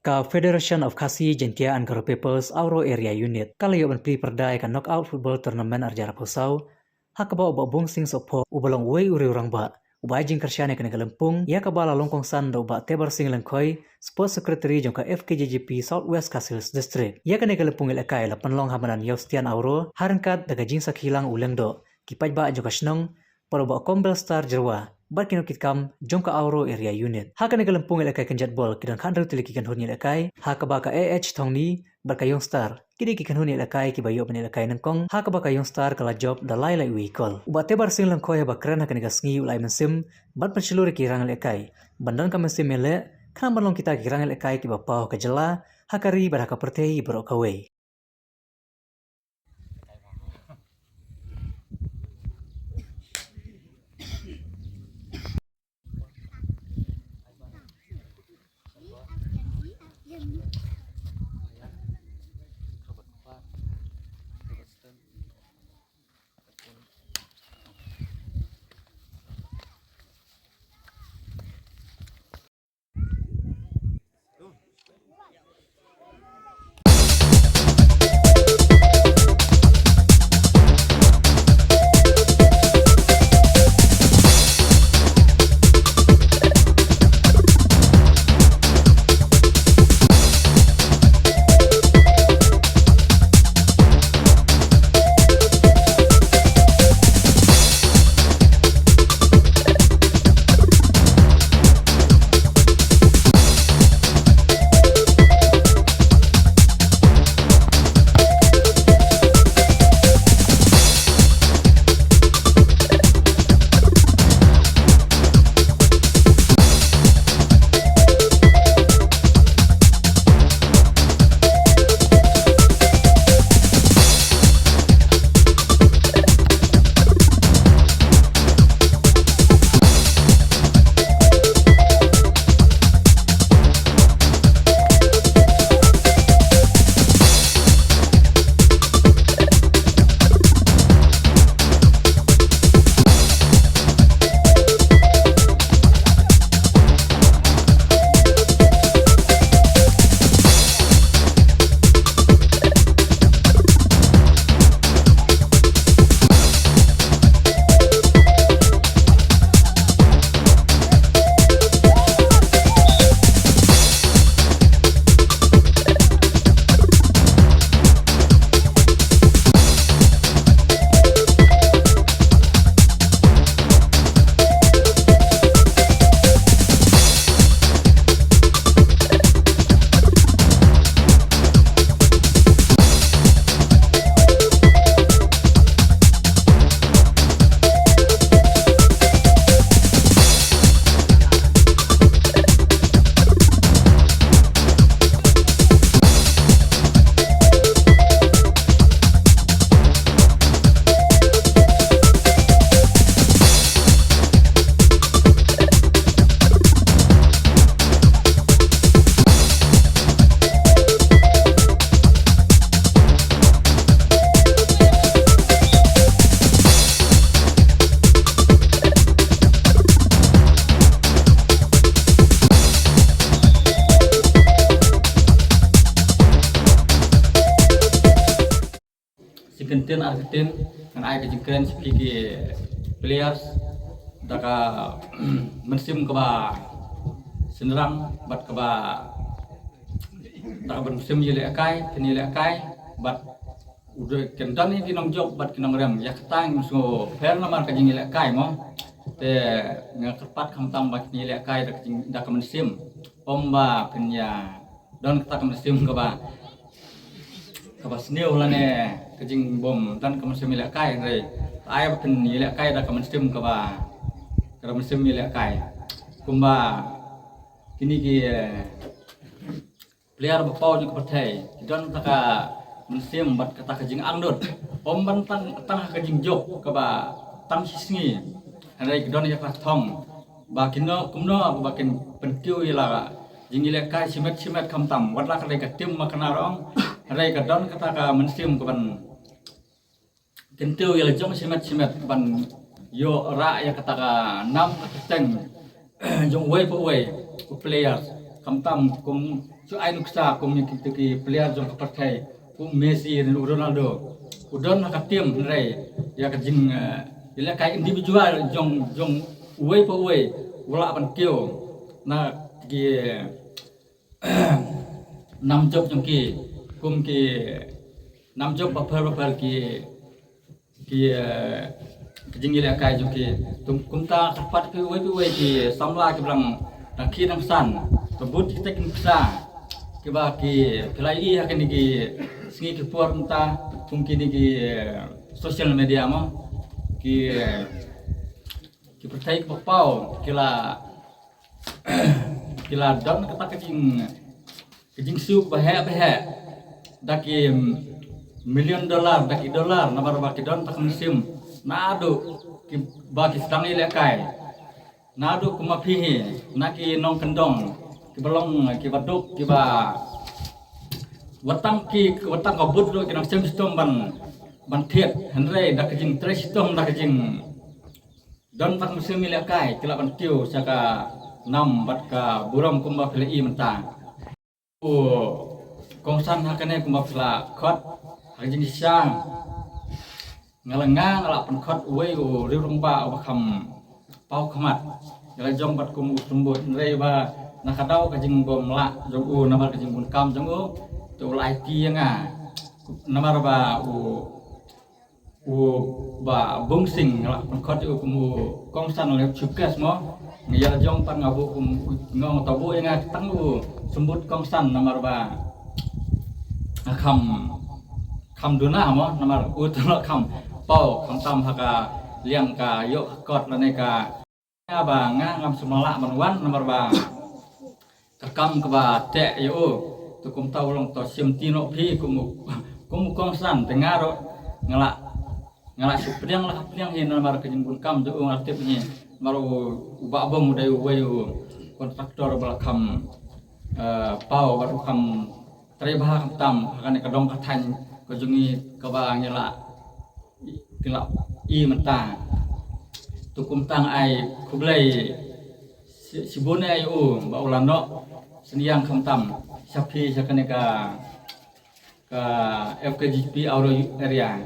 Ka Federation of Khasi Jentia and Garo Peoples Auro Area Unit kalayo ban pri perdai ka knockout football tournament arjara pusau hakaba oba bung sing sopo ubalong wei uri urang ba uba jing kersyane kena galempung ya kabala longkong san do ba tebar sing lengkoi sports secretary jongka FKJGP Southwest Khasi District ya kena galempung ilakai la panlong hamanan Yostian Auro harangkat daga jing sakhilang uleng do kipaj ba jongka snong paroba Kombel Star Jerwa bat kino kitkam jongka Auro Area Unit haka ne galempung ilakai kan jadbol kidan khandru tiliki kan huni ilakai haka ba ka Thongni barka Youngstar kidi ki kan huni ilakai ki bayo ban ilakai nangkong haka ba ka Youngstar kala job da lai lai wikol uba tebar sing lang khoi ba kran haka ne gasngi ulai mensim bat pencelur ki rang ilakai bandan ka mensim mele kan banlong kita ki rang ilakai ki ba pau ka jela hakari baraka pertei bro kawe Sikentin Argentin kan ai kejengken sepiki players daka mensim keba senerang bat keba daka mensim yele akai kini yele akai bat udah kendan ni kinong job bat kinong rem ya ketang so fair namar kejeng yele akai mo te ngakepat kamtam bat yele akai daka mensim omba penya don kata mensim keba senior lah ne kejing bom dan kemensim milak kai re ai batin milak kai da kemensim kemensim milak kai kumba kini ki player bapau ni kepertai don taka mensim bat kata kejing angdot om ban tang kejing jok kaba tang sisngi re don ya thong ba kinno kumno bakin pentiu ila jingile kai simet kamtam wadla kale tim makana rong rai kadon kata ka mensim kaban kentiu ya jong simet kaban yo ra ya kata ka nam keteng jong way po way players kamtam kum so ai nuksa kum ni kita ki player jong ka partai kum Messi dan Ronaldo udon ka tim rai ya ka jing ila kai individual jong uwe po uwe wala ban kio na ki nam job jong ki kum ki nam job per ki jing ila kai jong ki kum ta kapat pi uwe ki samla ki blang nak ki nang san tebut kita kin psa ke ba ki pelai akan ki singi ki por mta mungkin ki social media mo ki pertai ki pau kila don kata kejing siu bahaya dak ki $1 million dak $1 namar ba ki don tak musim nado ki ba ki stang ile kai nado kumapihi naki nong kendong ki belong ki baduk ki ba watang ka budro ki nang system ban thiet henre dak jing tre system dak jing don tak musim ile kai kila ban tiu saka nam bat ka buram kumba pli menta o kongsan hakane kumba pla khot jing sang ngalengang ala pan khot uwe o riung ba ba kham pau khamat ya jong bat kum usumbut rei ba nakadau ka jing bom la jong u namar ka jing bun kam jong u tu lai ti nga namar ba u ba bung sing la pan khot u kum kong san le chukas mo ya jong pan ngabu kum ngong tabu nga tang u sumbut kong san namar ba kham duna mo namar u tang kham pau kham tam haka liang ka yo kot la ne ka ba ngam semala manwan nomor ba kakam ke ba te yo tu kum tau long to sim tino phi kum kong san tengaro ngala supriang lah priang hin nomor ke jingkun kam jo ngartip ni maru ba bom dai we kontraktor balakam pau baru kam trebah kam tam kan ka dong ka than ko jungi ka ba ngela kila i menta tukum tang ai kublai sibone ai ba ulano seniang khamtam sapi sakane ka FKGP Auro area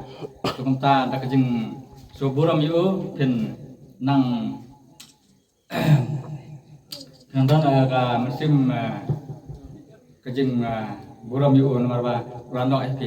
tukum ta dak jeng soburam yu pin nang dan ka musim kejeng buram yu nomor ba ulano FK